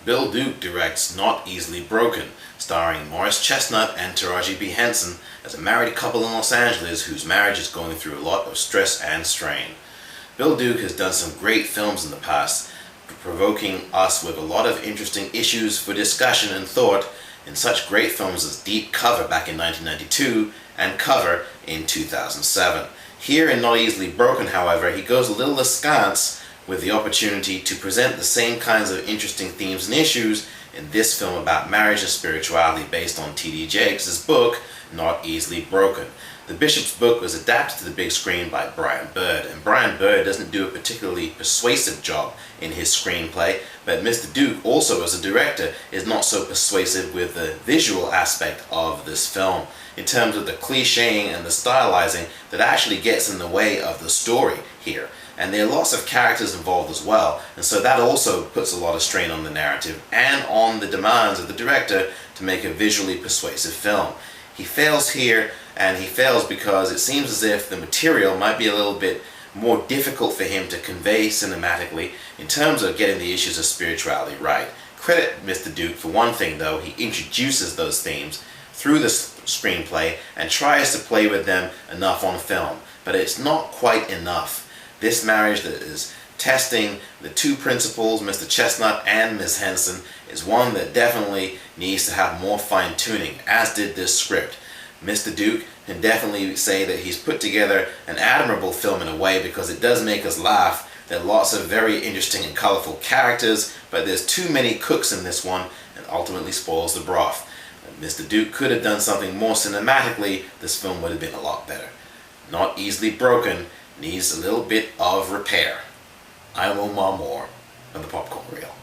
Bill Duke directs Not Easily Broken, starring Morris Chestnut and Taraji P. Henson as a married couple in Los Angeles whose marriage is going through a lot of stress and strain. Bill Duke has done some great films in the past, provoking us with a lot of interesting issues for discussion and thought in such great films as Deep Cover back in 1992 and Cover in 2007. Here in Not Easily Broken, however, he goes a little askance with the opportunity to present the same kinds of interesting themes and issues in this film about marriage and spirituality based on T.D. Jakes' book, Not Easily Broken. The Bishop's book was adapted to the big screen by Brian Bird, and Brian Bird doesn't do a particularly persuasive job in his screenplay, but Mr. Duke also as a director is not so persuasive with the visual aspect of this film in terms of the clicheing and the stylizing that actually gets in the way of the story here. And there are lots of characters involved as well, and so that also puts a lot of strain on the narrative and on the demands of the director to make a visually persuasive film. He fails here, and he fails because it seems as if the material might be a little bit more difficult for him to convey cinematically in terms of getting the issues of spirituality right. Credit Mr. Duke for one thing though, he introduces those themes through the screenplay and tries to play with them enough on film, but it's not quite enough. This marriage that is testing the two principals, Mr. Chestnut and Ms. Henson, is one that definitely needs to have more fine-tuning, as did this script. Mr. Duke can definitely say that he's put together an admirable film in a way because it does make us laugh. There are lots of very interesting and colorful characters, but there's too many cooks in this one and ultimately spoils the broth. If Mr. Duke could have done something more cinematically, this film would have been a lot better. Not Easily Broken needs a little bit of repair. I'm Omar Moore on the Popcorn Reel.